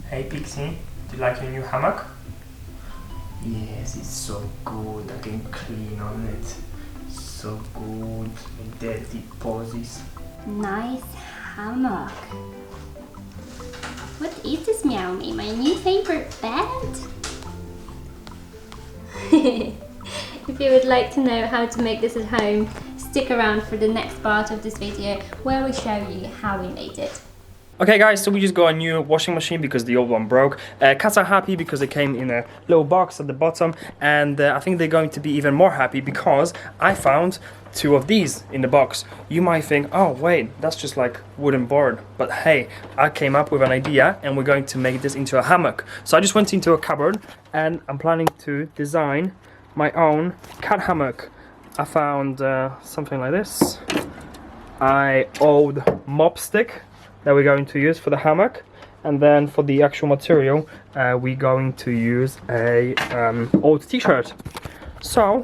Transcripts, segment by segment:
Hey Pixie, do you like your new hammock? Yes, it's so good. I can clean on it. So good. Dirty poses. Nice hammock. What is this, Meow Me? My new favorite bed? If you would like to know how to make this at home, stick around for the next part of this video where we show you how we made it. Okay guys, so we just got a new washing machine because the old one broke. Cats are happy because they came in a little box at the bottom, and I think they're going to be even more happy because I found two of these in the box. You might think, oh wait, that's just like wooden board, but hey, I came up with an idea and we're going to make this into a hammock. So I just went into a cupboard and I'm planning to design my own cat hammock. I found something like this, an old mop stick that we're going to use for the hammock, and then for the actual material we're going to use a old t-shirt. So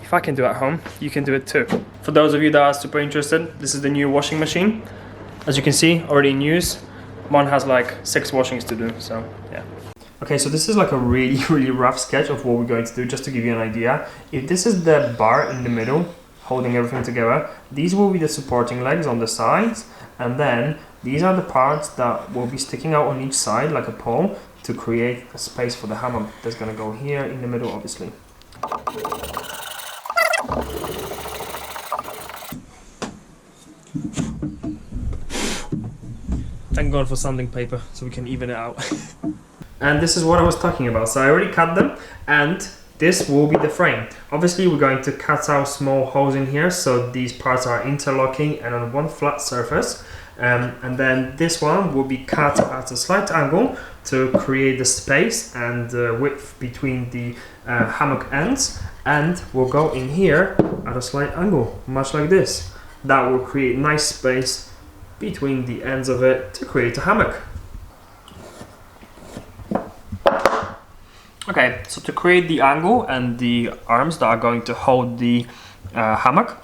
if I can do it at home, you can do it too. For those of you that are super interested, this is the new washing machine. As you can see, already in use. One has like 6 washings to do, so yeah. Okay, so this is like a really rough sketch of what we're going to do, just to give you an idea. If this is the bar in the middle holding everything together, these will be the supporting legs on the sides, and then these are the parts that will be sticking out on each side like a pole to create a space for the hammock that's going to go here in the middle, obviously. Thank God for sanding paper so we can even it out. And this is what I was talking about. So I already cut them, and this will be the frame. Obviously we're going to cut out small holes in here so these parts are interlocking and on one flat surface. And then this one will be cut at a slight angle to create the space and width between the hammock ends, and we'll go in here at a slight angle, much like this. That will create nice space between the ends of it to create a hammock. Okay, so to create the angle and the arms that are going to hold the hammock,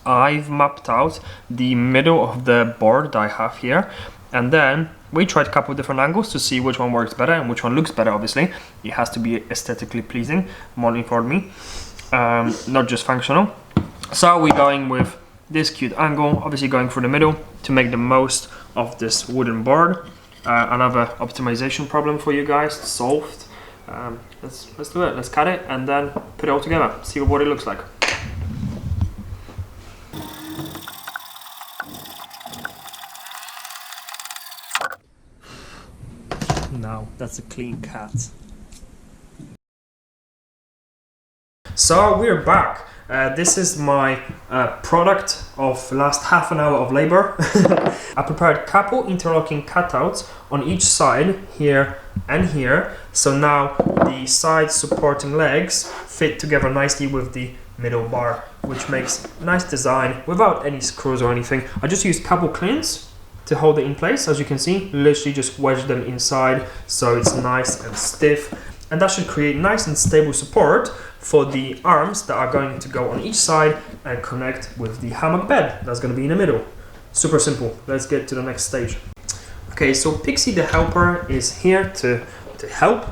I've mapped out the middle of the board that I have here, and then we tried a couple of different angles to see which one works better and which one looks better. Obviously it has to be aesthetically pleasing, more for me, not just functional. So we're going with this cute angle, obviously going through the middle to make the most of this wooden board. Another optimization problem for you guys solved. Let's do it. Let's cut it and then put it all together, see what it looks like. Now that's a clean cat. So we're back. This is my product of last half an hour of labor. I prepared a couple interlocking cutouts on each side, here and here. So now the side supporting legs fit together nicely with the middle bar, which makes nice design without any screws or anything. I just used couple cleans to hold it in place. As you can see, literally just wedge them inside so it's nice and stiff, and that should create nice and stable support for the arms that are going to go on each side and connect with the hammock bed that's going to be in the middle. Super simple. Let's get to the next stage. Okay, so Pixie the helper is here to help,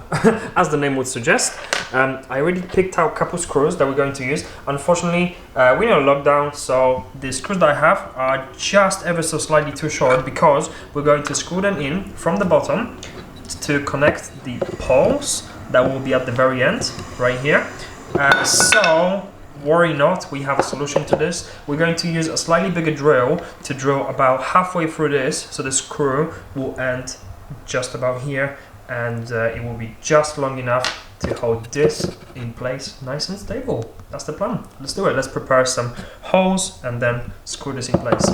as the name would suggest. I already picked out a couple screws that we're going to use. Unfortunately, we're in a lockdown, so the screws that I have are just ever so slightly too short, because we're going to screw them in from the bottom to connect the poles that will be at the very end, right here. So worry not, we have a solution to this. We're going to use a slightly bigger drill to drill about halfway through this, so the screw will end just about here, and it will be just long enough to hold this in place nice and stable. That's the plan. Let's do it. Let's prepare some holes and then screw this in place.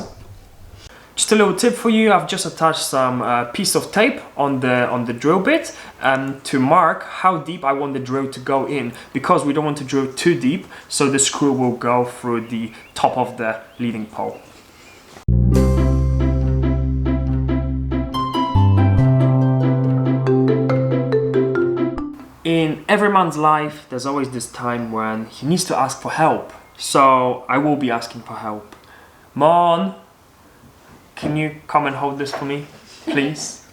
Just a little tip for you, I've just attached some piece of tape on the drill bit to mark how deep I want the drill to go in, because we don't want to drill too deep, so the screw will go through the top of the leading pole. In every man's life, there's always this time when he needs to ask for help. So I will be asking for help. Mon, can you come and hold this for me, please?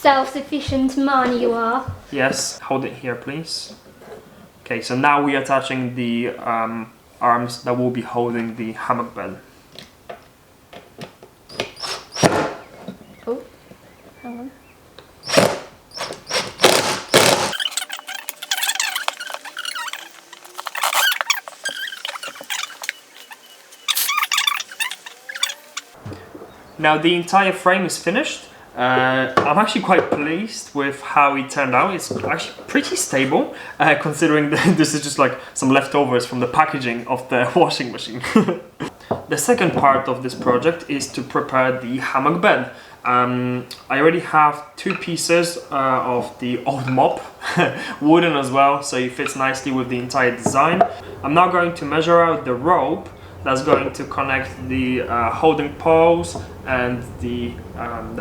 self-sufficient man you are. Yes, hold it here, please. Okay, so now we are attaching the arms that will be holding the hammock bed. Oh, hang on. Now the entire frame is finished. I'm actually quite pleased with how it turned out. It's actually pretty stable, considering that this is just like some leftovers from the packaging of the washing machine. The second part of this project is to prepare the hammock bed. I already have 2 pieces of the old mop, wooden as well, so it fits nicely with the entire design. I'm now going to measure out the rope that's going to connect the holding poles and the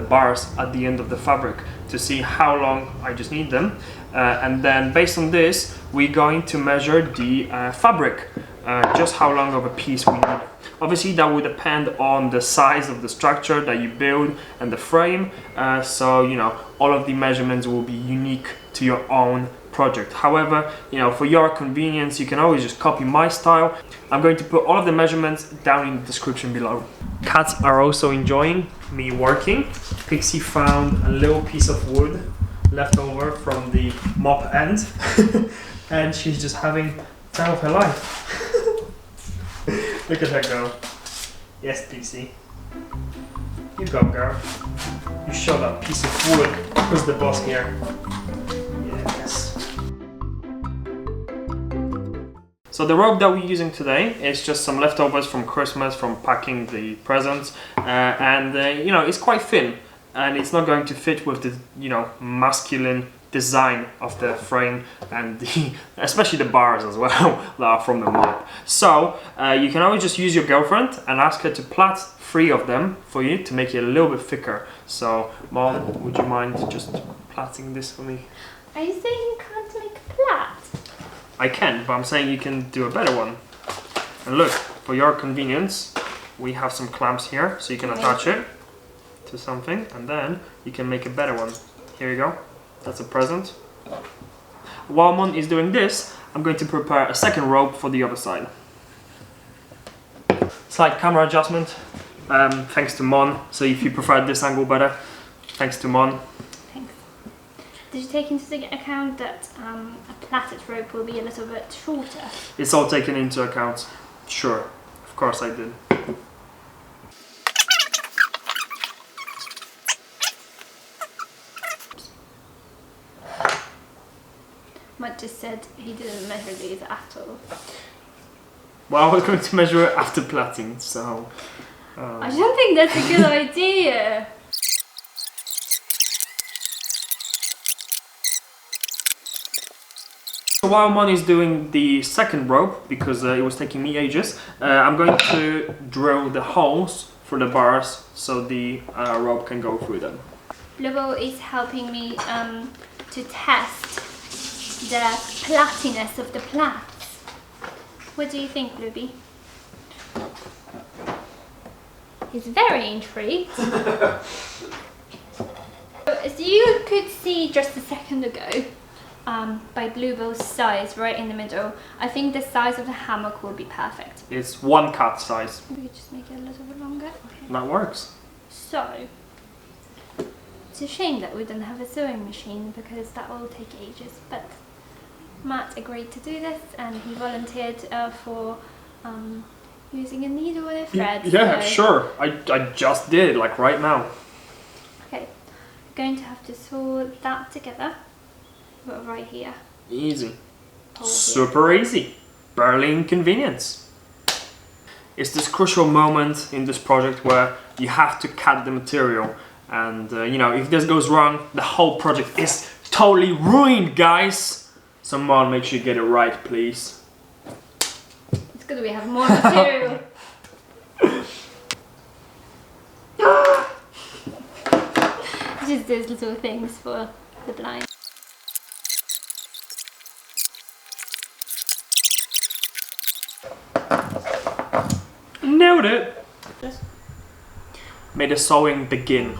bars at the end of the fabric to see how long I just need them. And then based on this, we're going to measure the fabric, just how long of a piece we need. Obviously that will depend on the size of the structure that you build and the frame, so you know, all of the measurements will be unique to your own project. However, you know, for your convenience, you can always just copy my style. I'm going to put all of the measurements down in the description below. Cats are also enjoying me working. Pixie found a little piece of wood left over from the mop end and she's just having time of her life. Look at her go. Yes, Pixie. You go, girl. You show that piece of wood. Who's the boss here? Yes. So the rope that we're using today is just some leftovers from Christmas, from packing the presents, and you know, it's quite thin, and it's not going to fit with the, you know, masculine design of the frame and the, especially the bars as well that are from the mop. So you can always just use your girlfriend and ask her to plait 3 of them for you to make it a little bit thicker. So Mom, would you mind just plaiting this for me? Are you saying you can't make a plait? I can, but I'm saying you can do a better one. And look, for your convenience, we have some clamps here, so you can attach it to something, and then you can make a better one. Here you go. That's a present. While Mon is doing this, I'm going to prepare a second rope for the other side. Slight camera adjustment, thanks to Mon. So if you prefer this angle better, thanks to Mon. Thanks. Did you take into account that a plaited rope will be a little bit shorter? It's all taken into account. Sure, of course I did. Matt just said he didn't measure these at all. Well, I was going to measure it after plaiting, so... I don't think that's a good idea. So while Mon is doing the second rope, because it was taking me ages, I'm going to drill the holes for the bars so the rope can go through them. Bluebell is helping me to test the platiness of the plaits. What do you think, Bluebie? He's very intrigued. As you could see just a second ago, by Bluebell's size right in the middle, I think the size of the hammock will be perfect. It's 1 cat size. We could just make it a little bit longer. Okay. That works. So, it's a shame that we don't have a sewing machine because that will take ages, but Matt agreed to do this and he volunteered for using a needle and a thread. Yeah, so. sure. I just did it, like right now. Okay, going to have to sew that together, but right here. Easy. Hole Super easy. Barely inconvenience. It's this crucial moment in this project where you have to cut the material, and you know, if this goes wrong, the whole project is totally ruined, guys. So Mon, make sure you get it right, please. It's good we have more material. Just those little things for the blind. Nailed it! May the sewing begin.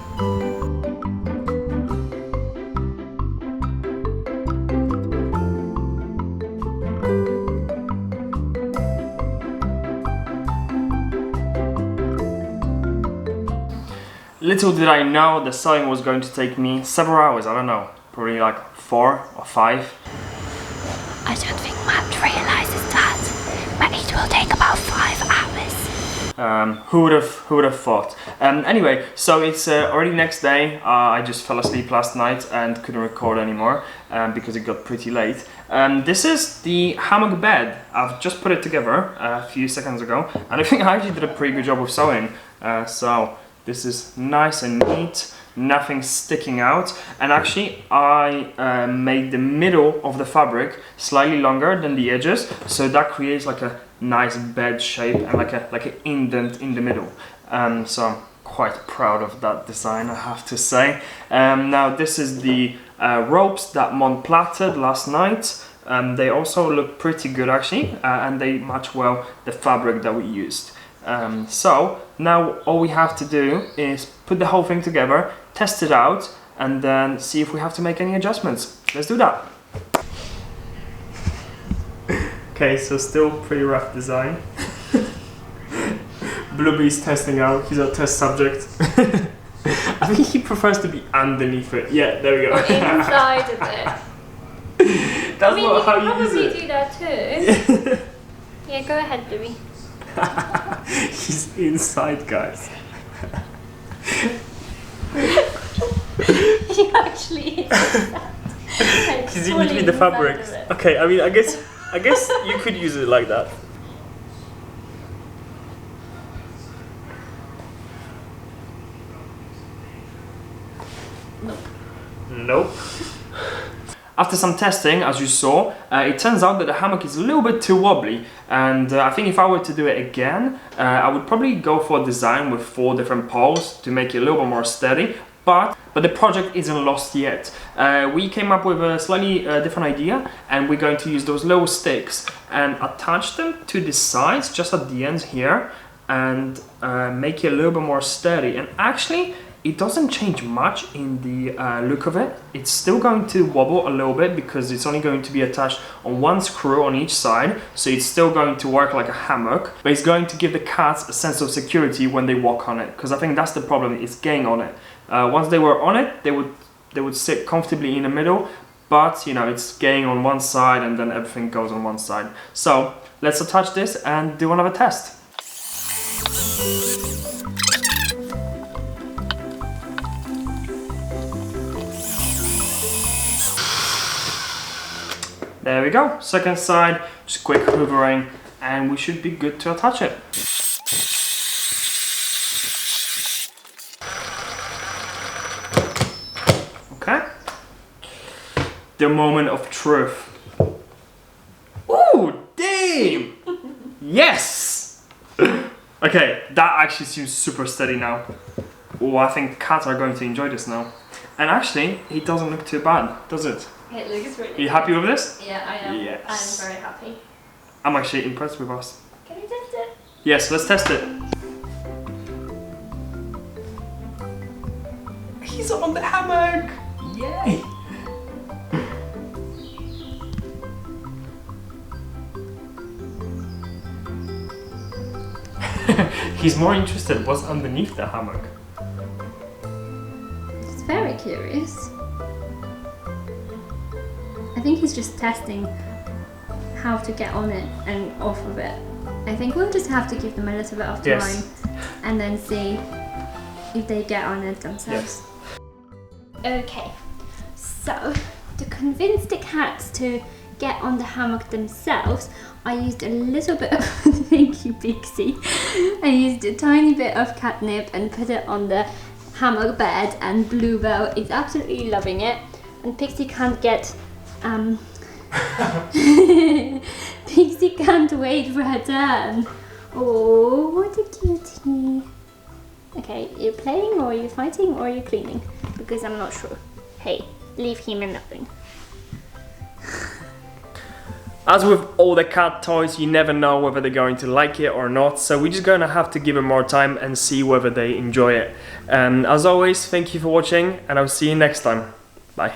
Little did I know the sewing was going to take me several hours, I don't know, probably like 4 or 5. I don't think Matt realizes that, but it will take about 5 hours. Who would have thought? Anyway, so it's already next day. I just fell asleep last night and couldn't record anymore because it got pretty late. This is the hammock bed. I've just put it together a few seconds ago, and I think I actually did a pretty good job of sewing. So this is nice and neat, nothing sticking out, and actually I made the middle of the fabric slightly longer than the edges, so that creates like a nice bed shape and like an indent in the middle. So I'm quite proud of that design, I have to say. Now this is the ropes that Mon plaited last night. They also look pretty good actually, and they match well the fabric that we used. So now all we have to do is put the whole thing together, test it out, and then see if we have to make any adjustments. Let's do that. Okay, so still pretty rough design. Bluebee's testing out, he's our test subject. I think he prefers to be underneath it. Yeah, there we go. Or inside of it. That's not how you use probably it. do that too. Yeah, go ahead, Bluey. He's inside, guys. He actually is. He's in between the fabrics. Okay, I mean, I guess you could use it like that. Nope. Nope. After some testing, as you saw, it turns out that the hammock is a little bit too wobbly, and I think if I were to do it again, I would probably go for a design with 4 different poles to make it a little bit more steady, but the project isn't lost yet. We came up with a slightly different idea, and we're going to use those little sticks and attach them to the sides, just at the ends here, and make it a little bit more steady. And actually, it doesn't change much in the look of it. It's still going to wobble a little bit because it's only going to be attached on 1 screw on each side, so it's still going to work like a hammock, but it's going to give the cats a sense of security when they walk on it, because I think that's the problem, it's getting on it. Once they were on it, they would sit comfortably in the middle, but you know, it's getting on one side and then everything goes on one side. So let's attach this and do another test. There we go, second side, just quick hoovering, and we should be good to attach it. Okay. The moment of truth. Ooh, damn! Yes! Okay, that actually seems super steady now. Oh, I think cats are going to enjoy this now. And actually, it doesn't look too bad, does it? It looks really Are you happy with this? Yeah, I am. Yes. I'm very happy. I'm actually impressed with us. Can we test it? Yes, let's test it. He's on the hammock! Yay! He's more interested what's underneath the hammock. It's very curious. I think he's just testing how to get on it and off of it. I think we'll just have to give them a little bit of time, Yes. and then see if they get on it themselves. Yes. Okay, so to convince the cats to get on the hammock themselves, I used a little bit of thank you, Pixie. I used a tiny bit of catnip and put it on the hammock bed, and Bluebell is absolutely loving it, and Pixie can't get Pixie can't wait for her turn. Oh, what a cutie. Okay, you're playing, or are you fighting, or are you cleaning? Because I'm not sure. Hey, leave him alone. As with all the cat toys, you never know whether they're going to like it or not, so we're just going to have to give them more time and see whether they enjoy it. And as always, thank you for watching, and I'll see you next time. Bye.